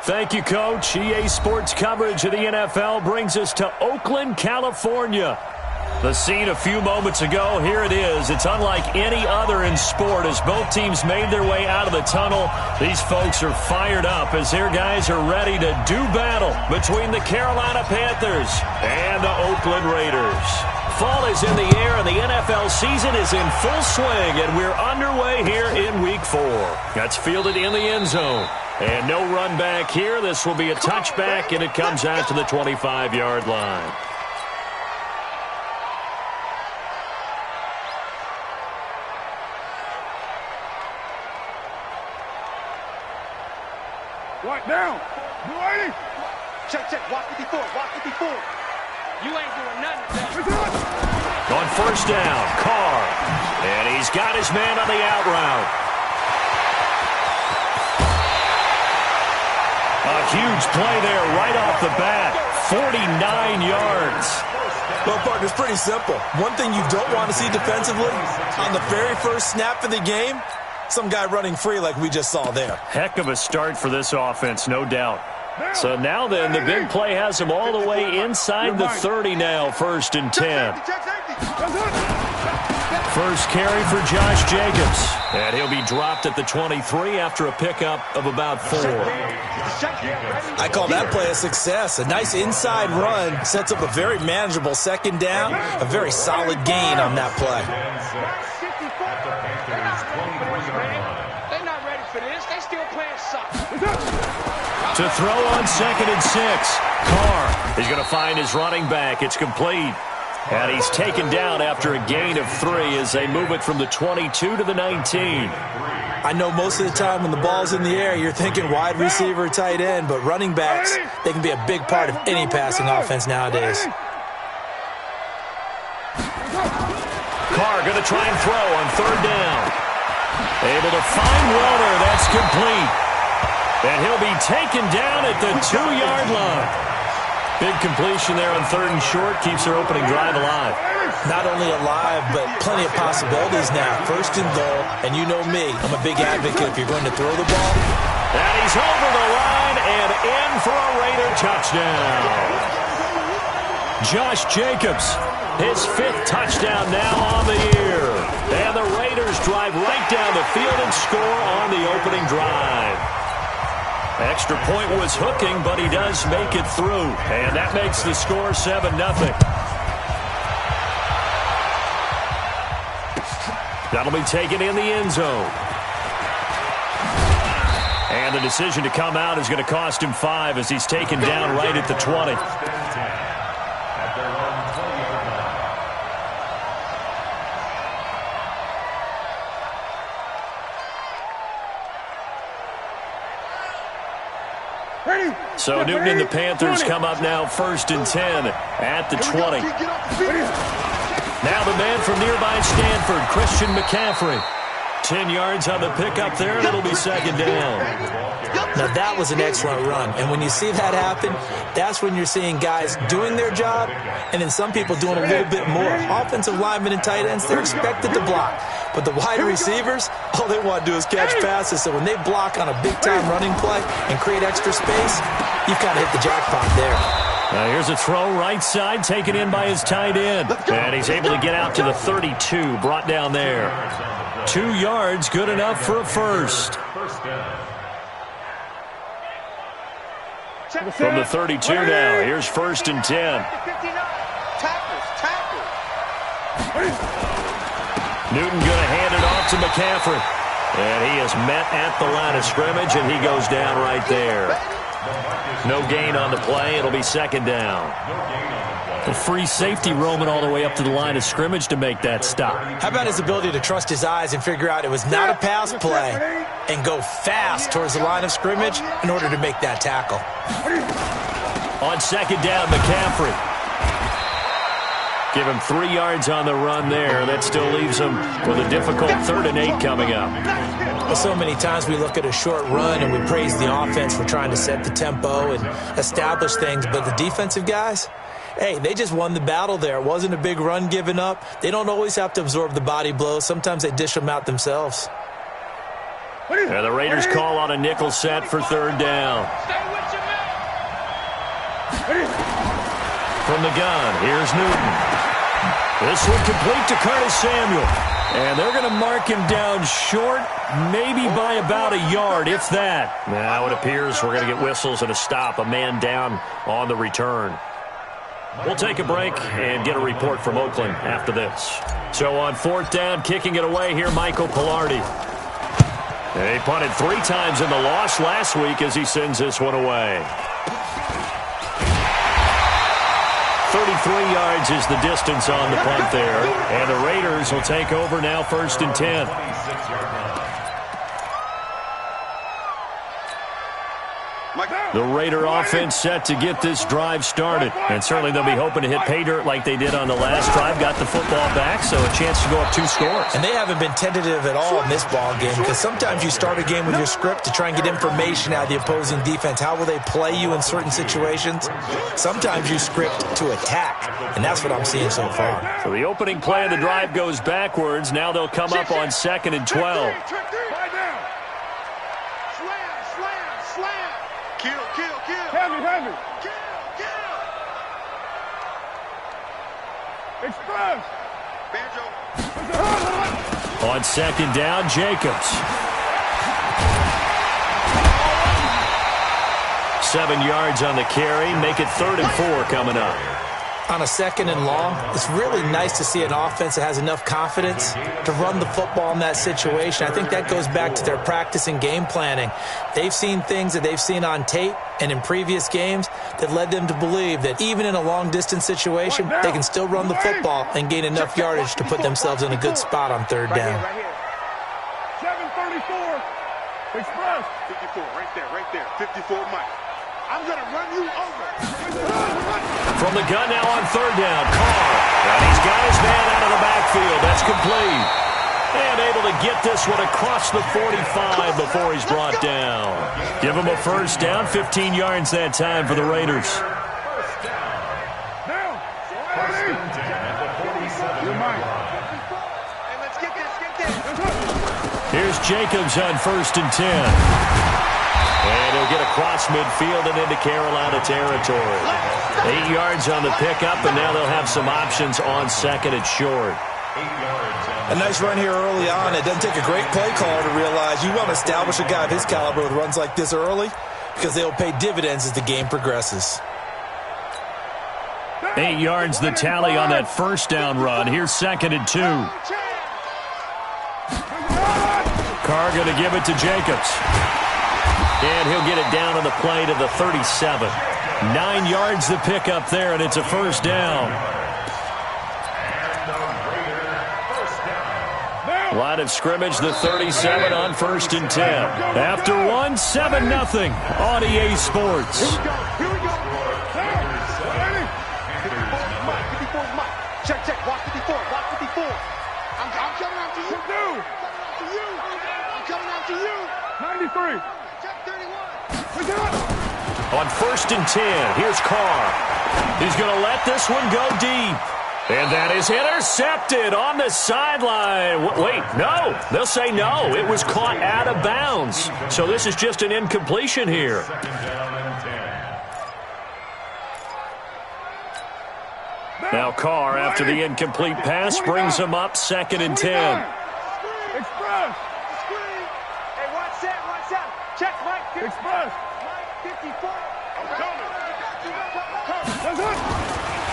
Thank you, Coach. EA Sports coverage of the NFL brings us to Oakland, California. The scene a few moments ago, here it is. It's unlike any other in sport as both teams made their way out of the tunnel. These folks are fired up as their guys are ready to do battle between the Carolina Panthers and the Oakland Raiders. Fall is in the air and the NFL season is in full swing, and we're underway here in Week 4. That's fielded in the end zone. And no run back here. This will be a touchback, and it comes out to the 25-yard line. Right down. You ready? Check. Walk it before. You ain't doing nothing today. On first down, Carr. And he's got his man on the out route. A huge play there right off the bat. 49 yards. Well, partner, it's pretty simple. One thing you don't want to see defensively, on the very first snap of the game, some guy running free like we just saw there. Heck of a start for this offense, no doubt. So now then, the big play has him all the way inside the 30 now, 1st and 10. First carry for Josh Jacobs. And he'll be dropped at the 23 after a pickup of about 4. I call that play a success. A nice inside run sets up a very manageable second down. A very solid gain on that play. They're not ready for this. They still playing soccer. To throw on 2nd and 6. Carr is going to find his running back. It's complete. And he's taken down after a gain of 3 as they move it from the 22 to the 19. I know most of the time when the ball's in the air, you're thinking wide receiver, tight end, but running backs, they can be a big part of any passing offense nowadays. Carr going to try and throw on 3rd down. Able to find Warner. That's complete. And he'll be taken down at the 2-yard line. Big completion there on 3rd and short. Keeps their opening drive alive. Not only alive, but plenty of possibilities now. 1st and goal, and you know me. I'm a big advocate if you're going to throw the ball. And he's over the line and in for a Raider touchdown. Josh Jacobs, his 5th touchdown now on the year. And the Raiders drive right down the field and score on the opening drive. Extra point was hooking, but he does make it through. And that makes the score 7-0. That'll be taken in the end zone. And the decision to come out is going to cost him 5 as he's taken down right at the 20. So Newton and the Panthers come up now 1st and 10 at the 20. Now the man from nearby Stanford, Christian McCaffrey. 10 yards on the pickup there, and it'll be 2nd down. Now that was an excellent run, and when you see that happen, that's when you're seeing guys doing their job, and then some people doing a little bit more. Offensive linemen and tight ends, they're expected to block. But the wide receivers, all they want to do is catch passes. So when they block on a big-time running play and create extra space, you've kind of hit the jackpot there. Now here's a throw right side, taken in by his tight end. And he's able to get out to the 32, brought down there. 2 yards, good enough for a first. From the 32 now, here's 1st and 10. Newton going to hand it off to McCaffrey. And he is met at the line of scrimmage, and he goes down right there. No gain on the play. It'll be 2nd down. A free safety roaming all the way up to the line of scrimmage to make that stop. How about his ability to trust his eyes and figure out it was not a pass play and go fast towards the line of scrimmage in order to make that tackle. On 2nd down, McCaffrey. Give him 3 yards on the run there. That still leaves him with a difficult 3rd and 8 coming up. Well, so many times we look at a short run and we praise the offense for trying to set the tempo and establish things, but the defensive guys, hey, they just won the battle there. It wasn't a big run given up. They don't always have to absorb the body blows. Sometimes they dish them out themselves. And the Raiders call on a nickel set for third down. From the gun, here's Newton. This one complete to Curtis Samuel. And they're going to mark him down short, maybe by about a yard, if that. Now it appears we're going to get whistles and a stop, a man down on the return. We'll take a break and get a report from Oakland after this. So on fourth down, kicking it away here, Michael Pilardi. He punted 3 times in the loss last week as he sends this one away. 33 yards is the distance on the punt there. And the Raiders will take over now, 1st and 10. The Raider offense set to get this drive started. And certainly they'll be hoping to hit pay dirt like they did on the last drive. Got the football back, so a chance to go up 2 scores. And they haven't been tentative at all in this ball game, because sometimes you start a game with your script to try and get information out of the opposing defense. How will they play you in certain situations? Sometimes you script to attack, and that's what I'm seeing so far. So the opening play of the drive goes backwards. Now they'll come up on 2nd and 12. Heavy. Express. On 2nd down, Jacobs. 7 yards on the carry. Make it 3rd and 4 coming up. On a 2nd and long, it's really nice to see an offense that has enough confidence to run the football in that situation. I think that goes back to their practice and game planning. They've seen things that they've seen on tape and in previous games that led them to believe that even in a long-distance situation, they can still run the football and gain enough yardage to put themselves in a good spot on 3rd down. 734. Express. 54, right there. 54, Mike. I'm going to run you over. From the gun now on 3rd down, Carr. And he's got his man out of the backfield. That's complete. And able to get this one across the 45 before he's brought down. Give him a 1st down, 15 yards that time for the Raiders. Down. Here's Jacobs on 1st and 10. And he'll get across midfield and into Carolina territory. 8 yards on the pickup, and now they'll have some options on 2nd and short. A nice run here early on. It doesn't take a great play caller to realize you want to establish a guy of his caliber with runs like this early, because they'll pay dividends as the game progresses. 8 yards the tally on that 1st down run. Here's 2nd and 2. Carr going to give it to Jacobs. And he'll get it down on the play to the 37. 9 yards the pickup there, and it's a 1st down. Line of scrimmage, the 37 on 1st and 10. After 1, 7-0 on EA Sports. Here we go. Check. Watch 54. I'm coming out to you. I'm coming out to you. 93. Check 31. On 1st and 10, here's Carr. He's going to let this one go deep. And that is intercepted on the sideline. Wait, no. They'll say no. It was caught out of bounds. So this is just an incompletion here. Now Carr, after the incomplete pass, brings him up 2nd and 10. Express. Hey, watch that. Check, Mike. Express. Mike 54. I'm coming.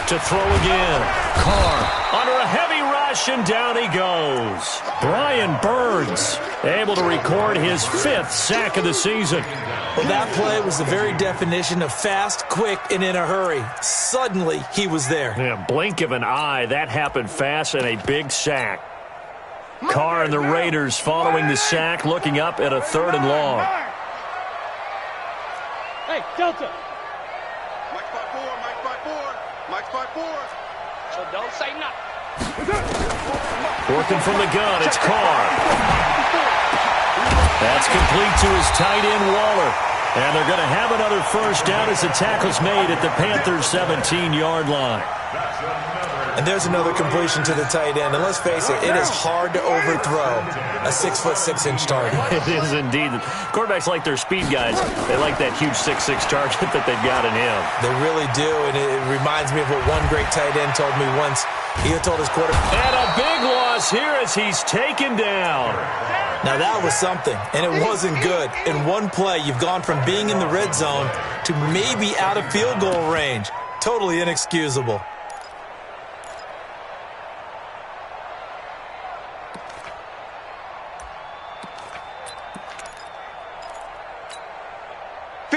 To throw again. Carr under a heavy rush, and down he goes. Brian Burns able to record his 5th sack of the season. Well, that play was the very definition of fast, quick, and in a hurry. Suddenly, he was there. Yeah, blink of an eye. That happened fast, and a big sack. Carr and the Raiders following the sack, looking up at a 3rd and long. Hey, Delta. Mike's by 4. So don't say nothing. Working from the gun, it's Carr. That's complete to his tight end, Waller. And they're going to have another 1st down as the tackle's made at the Panthers' 17-yard line. And there's another completion to the tight end. And let's face it, it is hard to overthrow a 6'6" target. It is indeed. Quarterbacks like their speed guys. They like that huge 6'6" target that they've got in him. They really do, and it reminds me of what one great tight end told me once. He had told his quarterback. And a big loss here as he's taken down. Now that was something, and it wasn't good. In one play, you've gone from being in the red zone to maybe out of field goal range. Totally inexcusable.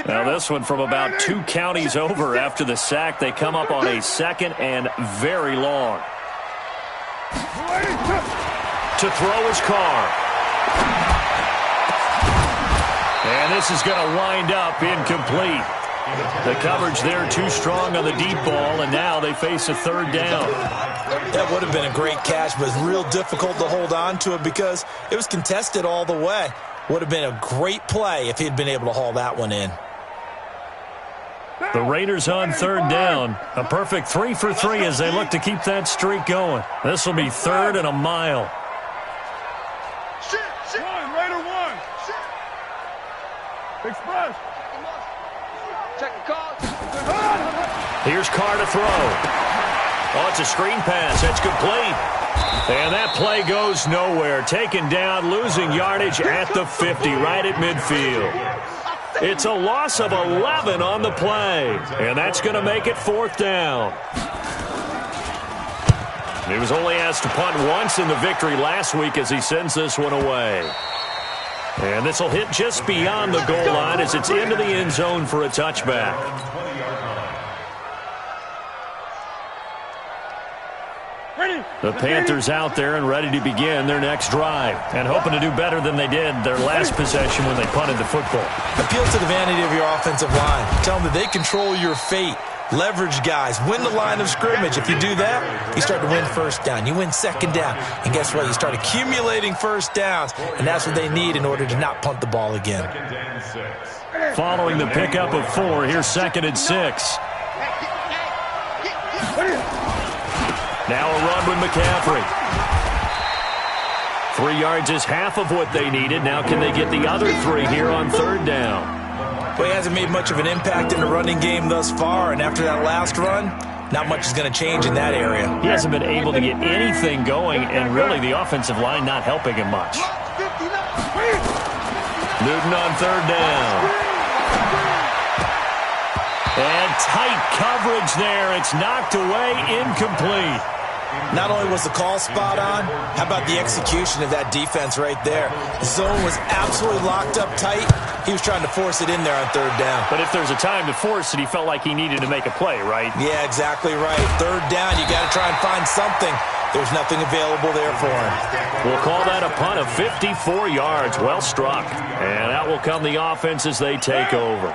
Now this one from about 2 counties over after the sack. They come up on a 2nd and very long. To throw his car. And this is going to wind up incomplete. The coverage there too strong on the deep ball, and now they face a 3rd down. That would have been a great catch, but it's real difficult to hold on to it because it was contested all the way. Would have been a great play if he'd been able to haul that one in. The Raiders on 3rd down. A perfect 3 for 3 as they look to keep that streak going. This will be 3rd and a mile. Raider 1. Express. Check the call. Here's Carr to throw. Oh, it's a screen pass. That's complete. And that play goes nowhere. Taken down, losing yardage at the 50, right at midfield. It's a loss of 11 on the play. And that's going to make it 4th down. He was only asked to punt once in the victory last week as he sends this one away. And this will hit just beyond the goal line as it's into the end zone for a touchback. The Panthers out there and ready to begin their next drive and hoping to do better than they did their last possession when they punted the football. Appeal to the vanity of your offensive line. Tell them that they control your fate. Leverage guys. Win the line of scrimmage. If you do that, you start to win 1st down. You win 2nd down. And guess what? You start accumulating 1st downs. And that's what they need in order to not punt the ball again. Following the pickup of 4, here's 2nd and 6. Now a run with McCaffrey. 3 yards is half of what they needed. Now can they get the other 3 here on 3rd down? Well, he hasn't made much of an impact in the running game thus far, and after that last run, not much is going to change in that area. He hasn't been able to get anything going, and really the offensive line not helping him much. Newton on 3rd down. And tight coverage there. It's knocked away, incomplete. Not only was the call spot on, how about the execution of that defense right there? The zone was absolutely locked up tight. He was trying to force it in there on 3rd down. But if there's a time to force it, he felt like he needed to make a play, right? Yeah, exactly right. 3rd down, you got to try and find something. There's nothing available there for him. We'll call that a punt of 54 yards. Well struck. And out will come the offense as they take over.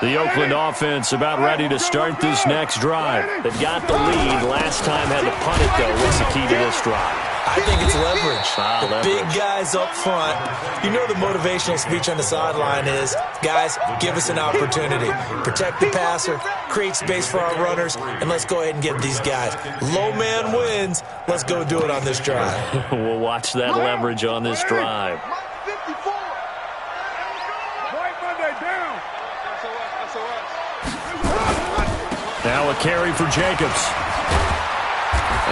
The Oakland offense about ready to start this next drive. They've got the lead. Last time had to punt it, though. What's the key to this drive? I think it's leverage. Leverage. Big guys up front. You know the motivational speech on the sideline is, guys, give us an opportunity. Protect the passer, create space for our runners, and let's go ahead and get these guys. Low man wins. Let's go do it on this drive. We'll watch that leverage on this drive. Now a carry for Jacobs.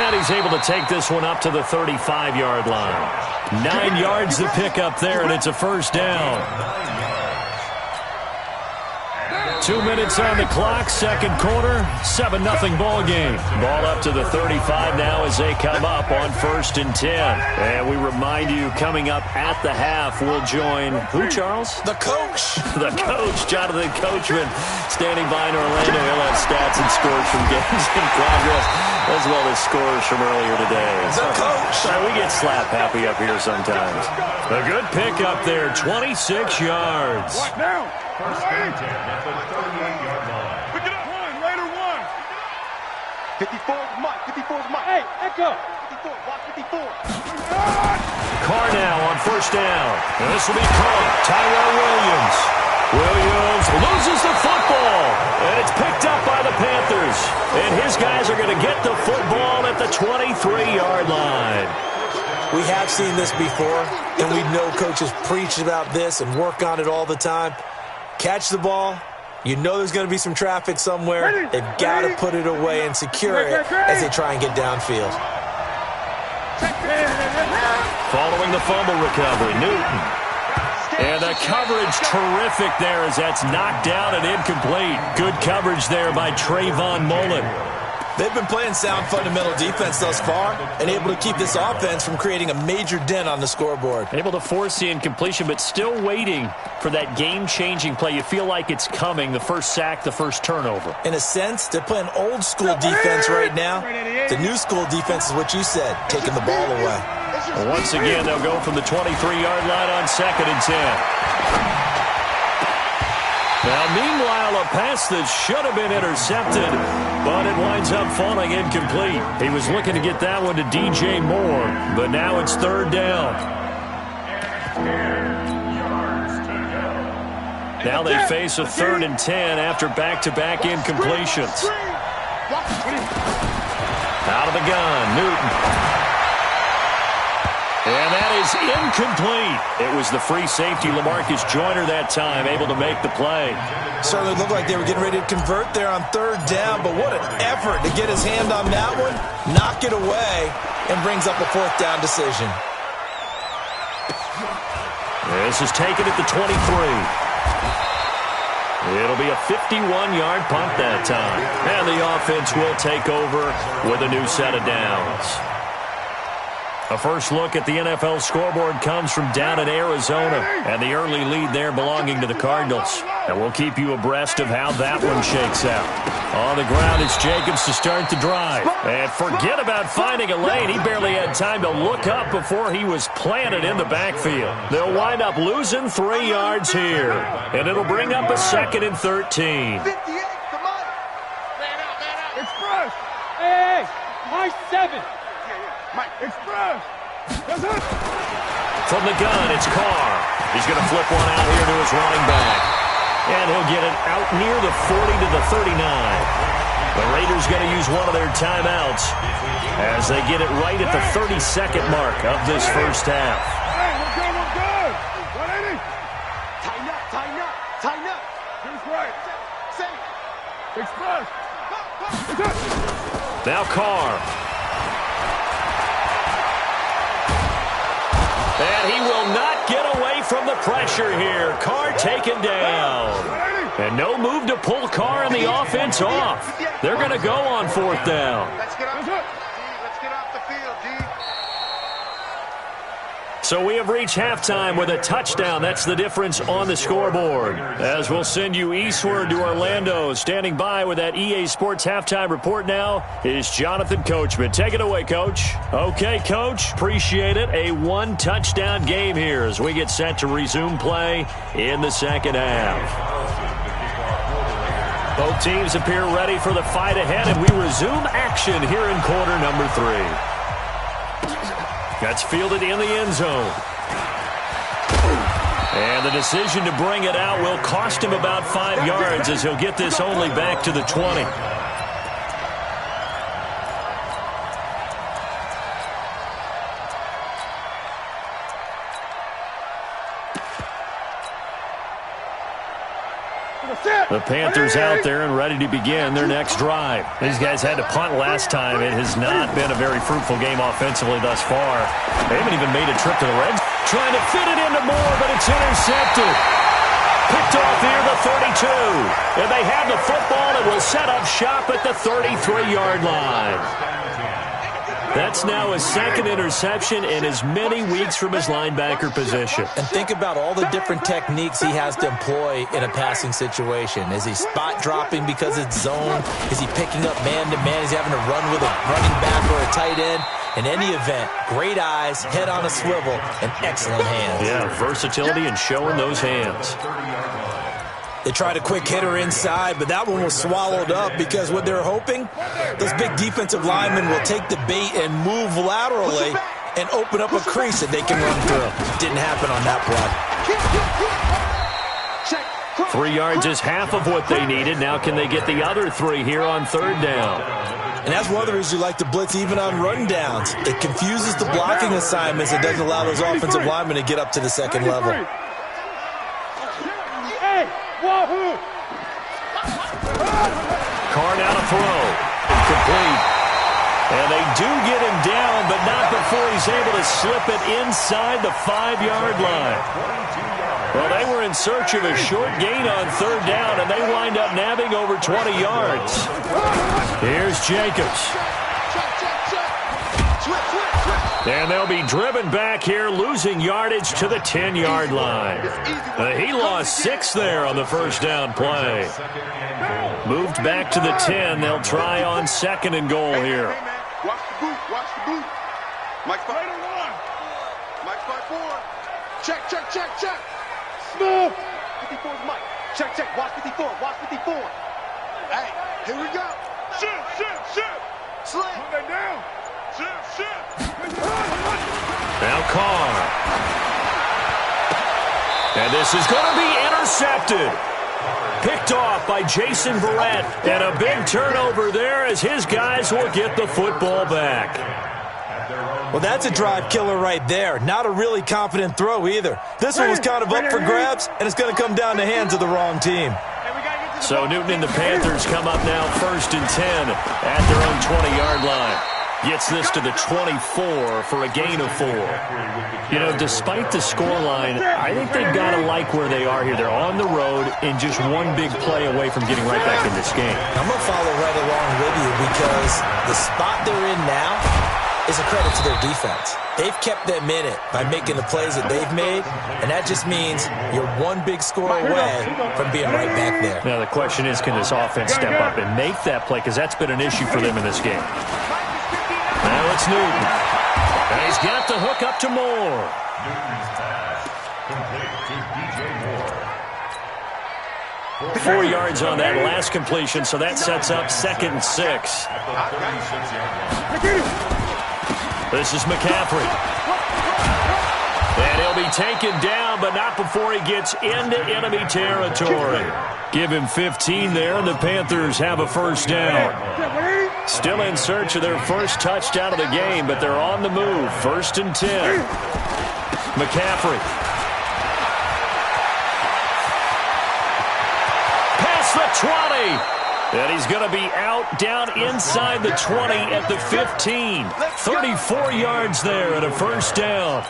And he's able to take this one up to the 35-yard line. 9 yards to pick up there, and it's a 1st down. 2 minutes on the clock, 2nd quarter, 7-0 ball game. Ball up to the 35 now as they come up on 1st and 10. And we remind you, coming up at the half, we'll join who, Charles? The coach. The coach, Jonathan Coachman, standing by in Orlando. He'll have stats and scores from games in progress, as well as scores from earlier today. The coach. We get slap happy up here sometimes. A good pick up there, 26 yards. Right now. 1st and 10 at the 38-yard line. Pick it up. Raider 1. 54 is Mike. 54 is Mike. Hey, echo. 54. Watch 54. Carr now on 1st down. And this will be caught. Tyrell Williams. Williams loses the football. And it's picked up by the Panthers. And his guys are going to get the football the 23-yard line. We have seen this before, and we know coaches preach about this and work on it all the time. Catch the ball. You know there's going to be some traffic somewhere. They've got to put it away and secure it as they try and get downfield. Following the fumble recovery, Newton. And the coverage terrific there as that's knocked down and incomplete. Good coverage there by Trayvon Mullen. They've been playing sound fundamental defense thus far and able to keep this offense from creating a major dent on the scoreboard. Able to force the incompletion, but still waiting for that game-changing play. You feel like it's coming, the first sack, the first turnover. In a sense, they're playing old-school defense right now. The new-school defense is what you said, taking the ball away. Well, once again, they'll go from the 23-yard line on 2nd and 10. Now, meanwhile, a pass that should have been intercepted, but it winds up falling incomplete. He was looking to get that one to DJ Moore, but now it's 3rd down. Now they face a 3rd and 10 after back-to-back incompletions. Out of the gun, Newton. And that is incomplete. It was the free safety, LaMarcus Joyner, that time, able to make the play. Certainly looked like they were getting ready to convert there on 3rd down, but what an effort to get his hand on that one, knock it away, and brings up a 4th down decision. This is taken at the 23. It'll be a 51-yard punt that time. And the offense will take over with a new set of downs. A first look at the NFL scoreboard comes from down in Arizona, and the early lead there belonging to the Cardinals. And we'll keep you abreast of how that one shakes out. On the ground, it's Jacobs to start the drive. And forget about finding a lane. He barely had time to look up before he was planted in the backfield. They'll wind up losing 3 yards here, and it'll bring up a 2nd and 13. 58, come on. It's fresh. Hey, my 7. Mike, express! From the gun, it's Carr. He's going to flip one out here to his running back. And he'll get it out near the 40 to the 39. The Raiders going to use one of their timeouts as they get it right at the 32nd mark of this first half. Hey, we're good. 180. Tighten up. Here's right. Safe. Express. Now Carr. And he will not get away from the pressure here. Carr taken down. And no move to pull Carr and the offense off. They're going to go on 4th down. Let's get off the field, D. So we have reached halftime with a touchdown. That's the difference on the scoreboard. As we'll send you eastward to Orlando. Standing by with that EA Sports halftime report now is Jonathan Coachman. Take it away, Coach. Okay, Coach. Appreciate it. A 1-touchdown game here as we get set to resume play in the 2nd half. Both teams appear ready for the fight ahead, and we resume action here in quarter number 3. That's fielded in the end zone. And the decision to bring it out will cost him about 5 yards as he'll get this only back to the 20. The Panthers out there and ready to begin their next drive. These guys had to punt last time. It has not been a very fruitful game offensively thus far. They haven't even made a trip to the red zone. Trying to fit it into Moore, but it's intercepted. Picked off here, the 32. And they have the football and will set up shop at the 33-yard line. That's now his 2nd interception in as many weeks from his linebacker position. And think about all the different techniques he has to employ in a passing situation. Is he spot dropping because it's zone? Is he picking up man-to-man? Is he having to run with a running back or a tight end? In any event, great eyes, head on a swivel, and excellent hands. Yeah, versatility and showing those hands. They tried a quick hitter inside, but that one was swallowed up because what they're hoping, those big defensive linemen will take the bait and move laterally and open up a crease that they can run through. Didn't happen on that play. 3 yards is half of what they needed. Now can they get the other 3 here on 3rd down? And that's one of the reasons you like to blitz even on run downs. It confuses the blocking assignments. It doesn't allow those offensive linemen to get up to the second level. Carr now to throw. Complete. And they do get him down, but not before he's able to slip it inside the 5-yard line. Well, they were in search of a short gain on 3rd down, and they wind up nabbing over 20 yards. Here's Jacobs. And they'll be driven back here, losing yardage to the 10-yard line. He lost 6 there on the first down play. Moved back to the 10. They'll try on 2nd and goal here. Watch the boot. Watch the boot. Mike 5-1. Mike 5-4. Check. Smooth. 54's Mike. Check. Watch 54. Watch 54. Hey, here we go. Shift. Slant. Put that down. Shift. Now Carr. And this is going to be intercepted. Picked off by Jason Verrett. And a big turnover there as his guys will get the football back. Well, that's a drive killer right there. Not a really confident throw either. This one was kind of up for grabs, and it's going to come down the hands of the wrong team. So Newton and the Panthers come up now 1st and 10 at their own 20-yard line. Gets this to the 24 for a gain of 4. You know, despite the scoreline, I think they've got to like where they are here. They're on the road and just one big play away from getting right back in this game. I'm going to follow right along with you because the spot they're in now is a credit to their defense. They've kept them in it by making the plays that they've made, and that just means you're one big score away from being right back there. Now, the question is, can this offense step up and make that play? Because that's been an issue for them in this game. Now it's Newton. And he's got the hook up to Moore. Newton's pass complete to DJ Moore. 4 yards on that last completion, so that sets up 2nd and 6. At the 36-yard line. This is McCaffrey. And he'll be taken down, but not before he gets into enemy territory. Give him 15 there, and the Panthers have a 1st down. Still in search of their first touchdown of the game, but they're on the move. 1st and 10. McCaffrey. Past the 20. And he's going to be out down inside the 20 at the 15. 34 yards there and a 1st down.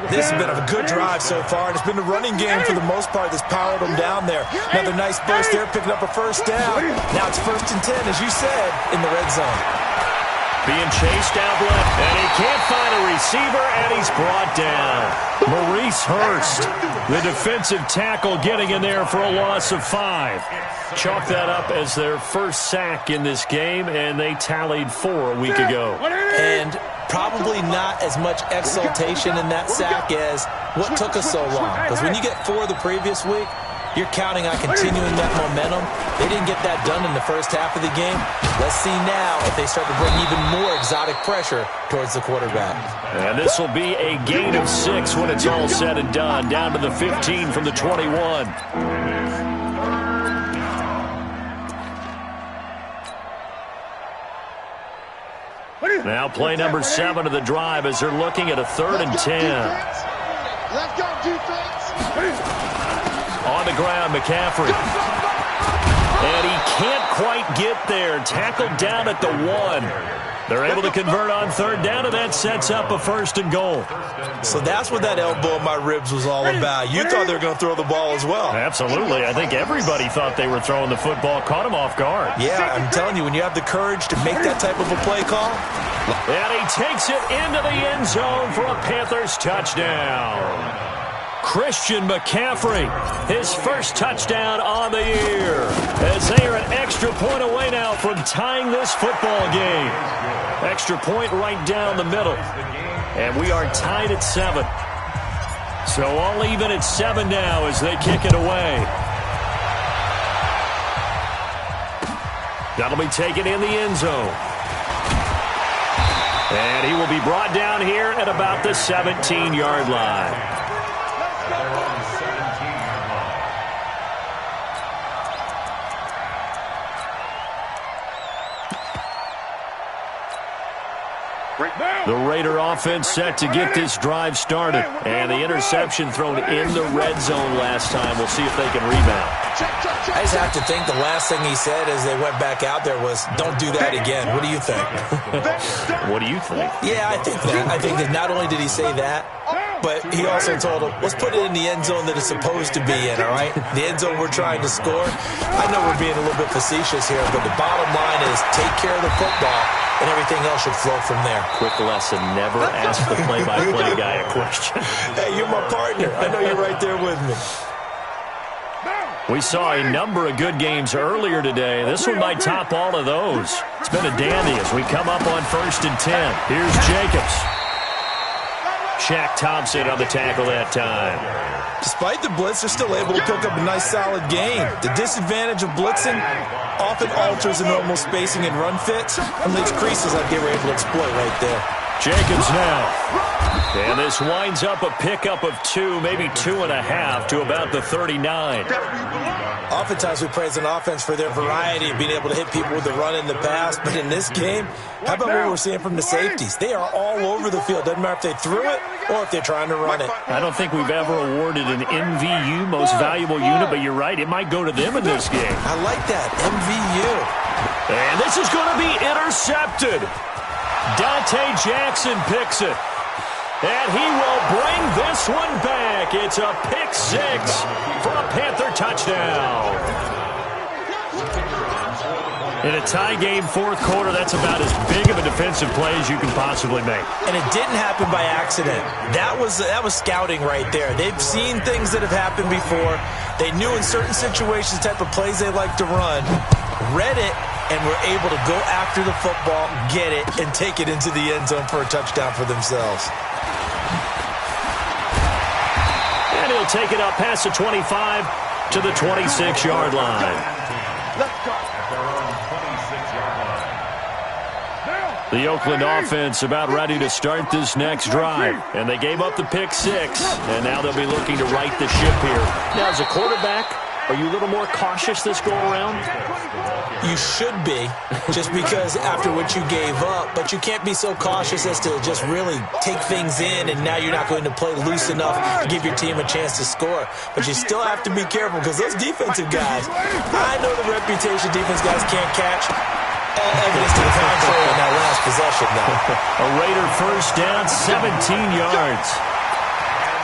This has been a good drive so far, and it's been the running game for the most part that's powered them down there. Another nice burst there, picking up a 1st down. Now it's 1st and 10, as you said, in the red zone. Being chased out left, and he can't find a receiver, and he's brought down. Maurice Hurst, the defensive tackle, getting in there for a loss of 5. Chalk that up as their first sack in this game, and they tallied 4 a week ago. And probably not as much exultation in that sack as what took us so long. Because when you get 4 the previous week, you're counting on continuing that momentum. They didn't get that done in the first half of the game. Let's see now if they start to bring even more exotic pressure towards the quarterback. And this will be a gain of 6 when it's all said and done. Down to the 15 from the 21. Now play number 7 of the drive as they're looking at a 3rd and 10. Let's go, defense. On the ground, McCaffrey. And he can't quite get there. Tackled down at the 1. They're able to convert on 3rd down, and that sets up a 1st and goal. So that's what that elbow in my ribs was all about. You thought they were going to throw the ball as well. Absolutely. I think everybody thought they were throwing the football, caught him off guard. Yeah, I'm telling you, when you have the courage to make that type of a play call. And he takes it into the end zone for a Panthers touchdown. Christian McCaffrey, his first touchdown on the year, as they are an extra point away now from tying this football game. Extra point right down the middle. And we are tied at 7. So all even at 7 now as they kick it away. That'll be taken in the end zone. And he will be brought down here at about the 17-yard line. The Raider offense set to get this drive started. And the interception thrown in the red zone last time. We'll see if they can rebound. I just have to think the last thing he said as they went back out there was, don't do that again. What do you think? What do you think? Yeah, I think that. I think that not only did he say that, but he also told him, let's put it in the end zone that it's supposed to be in, all right? The end zone we're trying to score. I know we're being a little bit facetious here, but the bottom line is take care of the football, and everything else should flow from there. Quick lesson, never ask the play-by-play guy a question. Hey, you're my partner. I know you're right there with me. We saw a number of good games earlier today. This one might top all of those. It's been a dandy as we come up on 1st and 10. Here's Jacobs. Shaq Thompson on the tackle that time. Despite the blitz, they're still able to pick up a nice, solid game. The disadvantage of blitzing often alters the normal spacing and run fits, and leaves creases like they were able to exploit right there. Jacobs now. And this winds up a pickup of 2, maybe 2.5 to about the 39. Oftentimes we praise an offense for their variety of being able to hit people with the run in the pass, but in this game, how about what we're seeing from the safeties? They are all over the field. Doesn't matter if they threw it or if they're trying to run it. I don't think we've ever awarded an MVU, most valuable unit, but you're right, it might go to them in this game. I like that, MVU. And this is going to be intercepted. Dante Jackson picks it. And he will bring this one back. It's a pick 6 for a Panther touchdown. In a tie game, 4th quarter, that's about as big of a defensive play as you can possibly make. And it didn't happen by accident. That was scouting right there. They've seen things that have happened before. They knew in certain situations the type of plays they like to run, read it, and were able to go after the football, get it, and take it into the end zone for a touchdown for themselves. And he'll take it up past the 25 to the 26-yard line. Let's go. The Oakland offense about ready to start this next drive. And they gave up the pick 6, and now they'll be looking to right the ship here. Now, as a quarterback, are you a little more cautious this go-around? You should be, just because after what you gave up, but you can't be so cautious as to just really take things in, and now you're not going to play loose enough to give your team a chance to score. But you still have to be careful, because those defensive guys, I know the reputation defense guys can't catch. All evidence to the contrary on that last possession, though. A Raider first down, 17 yards.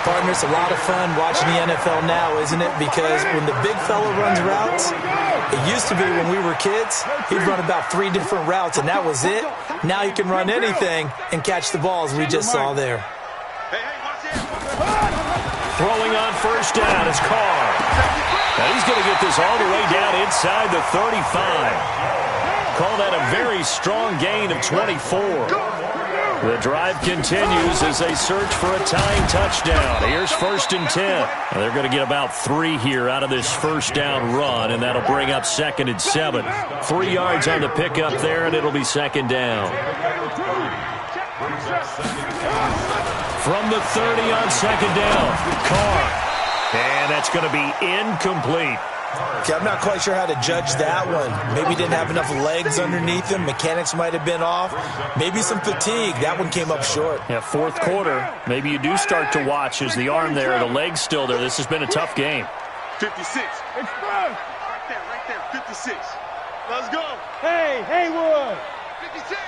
Partner, it's a lot of fun watching the NFL now, isn't it? Because when the big fella runs routes, it used to be when we were kids, he'd run about 3 different routes, and that was it. Now he can run anything and catch the balls we just saw there. Throwing on first down is Carr. Now he's going to get this all the way down inside the 35. Call that a very strong gain of 24. The drive continues as they search for a tying touchdown. Here's 1st and 10. And they're going to get about 3 here out of this first down run, and that'll bring up 2nd and 7. 3 yards on the pickup there, and it'll be 2nd down. From the 30 on 2nd down, Carr. And that's going to be incomplete. Okay, I'm not quite sure how to judge that one. Maybe he didn't have enough legs underneath him. Mechanics might have been off. Maybe some fatigue. That one came up short. Yeah, 4th quarter. Maybe you do start to watch as the arm there, the leg's still there. This has been a tough game. 56. Right there, 56. Let's go. Hey, Haywood. 56.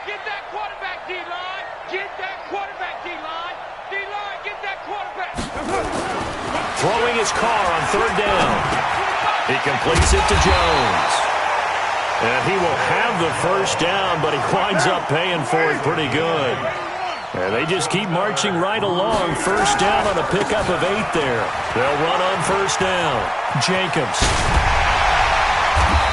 Get that quarterback, D-line. Get that quarterback, D-line. D-line, get that quarterback. Throwing his Carr on 3rd down. He completes it to Jones. And he will have the first down, but he winds up paying for it pretty good. And they just keep marching right along. First down on a pickup of 8 there. They'll run on first down. Jacobs.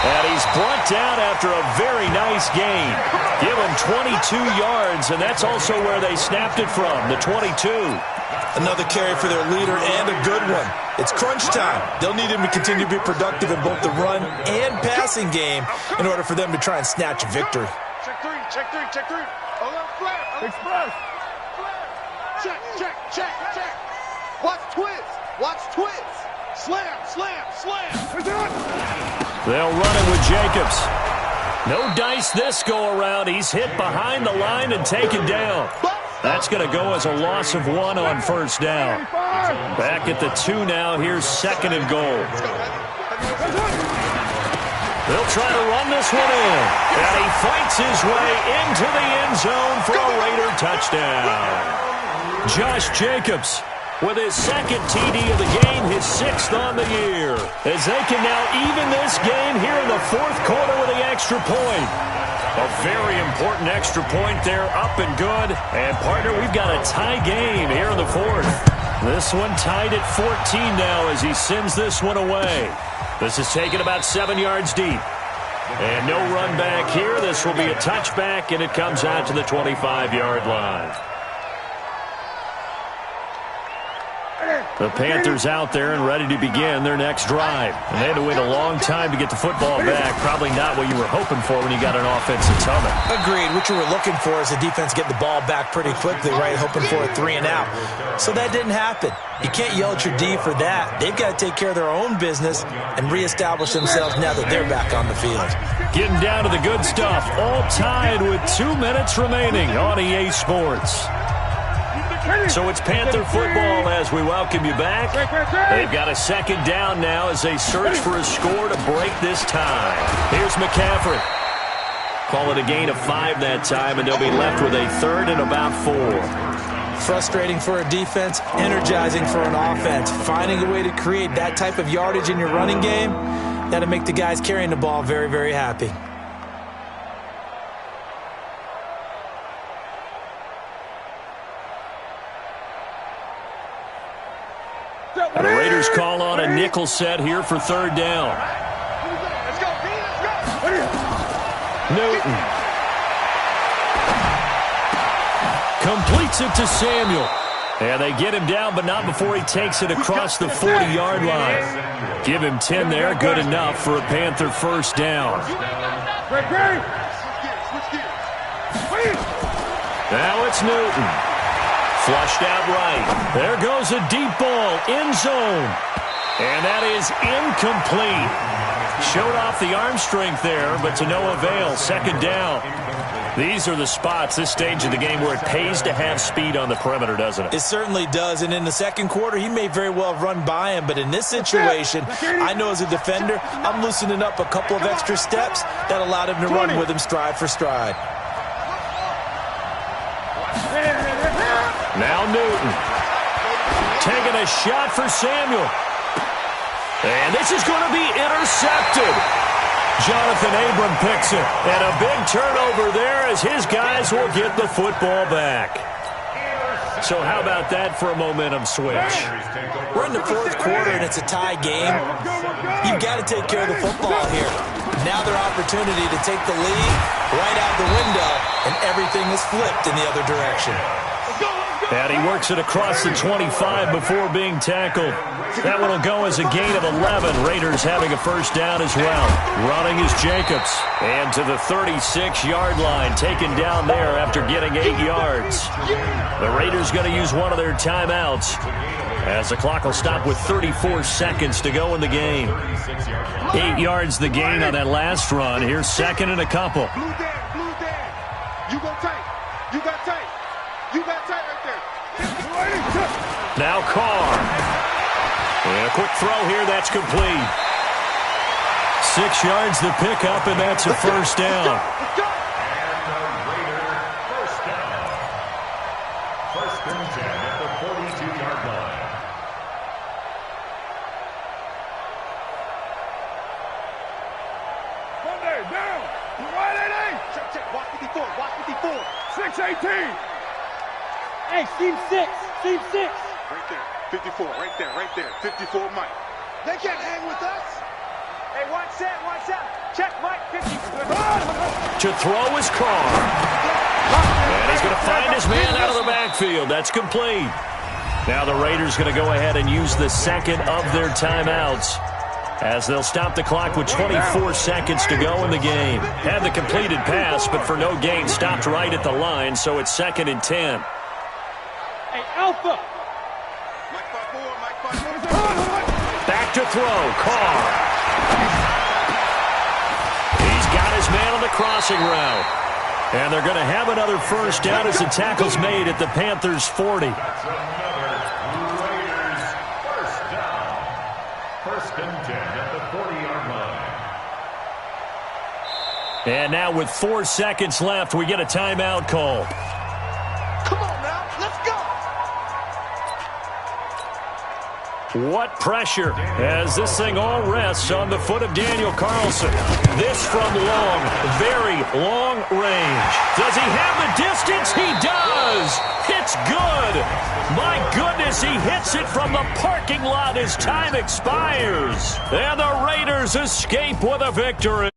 And he's brought down after a very nice gain. Give him 22 yards, and that's also where they snapped it from, the 22. Another carry for their leader and a good one. It's crunch time. They'll need him to continue to be productive in both the run and passing game in order for them to try and snatch victory. Check 3, check 3, check 3. A little flare. Express. Check, check, check, check. Watch twist. Watch twist. Slam, slam, slam. They'll run it with Jacobs. No dice this go-around. He's hit behind the line and taken down. That's going to go as a loss of 1 on first down. Back at the 2 now. Here's 2nd and goal. They'll try to run this one in. And he fights his way into the end zone for a Raider touchdown. Josh Jacobs with his 2nd TD of the game, his 6th on the year. As they can now even this game here in the 4th quarter with the extra point. A very important extra point there, up and good. And, partner, we've got a tie game here in the 4th. This one tied at 14 now as he sends this one away. This is taken about 7 yards deep. And no run back here. This will be a touchback, and it comes out to the 25-yard line. The Panthers out there and ready to begin their next drive. And they had to wait a long time to get the football back. Probably not what you were hoping for when you got an offensive tunnel. Agreed. What you were looking for is the defense getting the ball back pretty quickly, right? Hoping for a 3 and out. So that didn't happen. You can't yell at your D for that. They've got to take care of their own business and reestablish themselves now that they're back on the field. Getting down to the good stuff. All tied with 2 minutes remaining on EA Sports. So it's Panther football as we welcome you back. They've got a 2nd down now as they search for a score to break this tie. Here's McCaffrey. Call it a gain of 5 that time, and they'll be left with a 3rd and about 4. Frustrating for a defense, energizing for an offense. Finding a way to create that type of yardage in your running game, that'll make the guys carrying the ball very, very happy. The Raiders call on a nickel set here for 3rd down. Let's go, B, let's go. Newton. Completes it to Samuel. And they get him down, but not before he takes it across the 40-yard line. Give him 10 there, good enough for a Panther 1st down. Now it's Newton. Flushed out right. There goes a deep ball, end zone. And that is incomplete. Showed off the arm strength there, but to no avail. 2nd down. These are the spots, this stage of the game, where it pays to have speed on the perimeter, doesn't it? It certainly does, and in the 2nd quarter, he may very well have run by him, but in this situation, I know as a defender, I'm loosening up a couple of extra steps that allowed him to run with him stride for stride. Now Newton. Taking a shot for Samuel. And this is going to be intercepted. Jonathan Abram picks it. And a big turnover there as his guys will get the football back. So how about that for a momentum switch? We're in the 4th quarter and it's a tie game. You've got to take care of the football here. Now their opportunity to take the lead right out the window, and everything is flipped in the other direction. And he works it across the 25 before being tackled. That one will go as a gain of 11. Raiders having a 1st down as well. Running is Jacobs. And to the 36-yard line, taken down there after getting 8 yards. The Raiders going to use one of their timeouts as the clock will stop with 34 seconds to go in the game. 8 yards the gain on that last run. Here's 2nd and a couple. Blue Dan. You go tight. You got tight. You got tight right there. Now Carr. And a quick throw here, that's complete. 6 yards the pickup, and that's a 1st down. Let's go. And the Raider 1st down. 1st and 10 at the 42-yard line. Monday, down. Right at 8. Check. Watch 54. Watch 54. 6-18. Hey, Steve 6. Steve 6. Right there. 54. Right there. 54, Mike. They can't hang with us. Hey, 1 set. Check, Mike. 50. To throw is Carr. And he's going to find his man out of the backfield. That's complete. Now the Raiders going to go ahead and use the 2nd of their timeouts as they'll stop the clock with 24 seconds to go in the game. Had the completed pass, but for no gain, stopped right at the line, so it's 2nd and 10. Hey, Alpha. Mike 5-4. Back to throw, Carr. He's got his man on the crossing route. And they're going to have another first down as the tackle's made at the Panthers' 40. That's another Raiders first down. First and 10 at the 40-yard line. And now with 4 seconds left, we get a timeout call. Come on now, let's go. What pressure as this thing all rests on the foot of Daniel Carlson. This from long, very long range. Does he have the distance? He does. It's good. My goodness, he hits it from the parking lot as time expires. And the Raiders escape with a victory.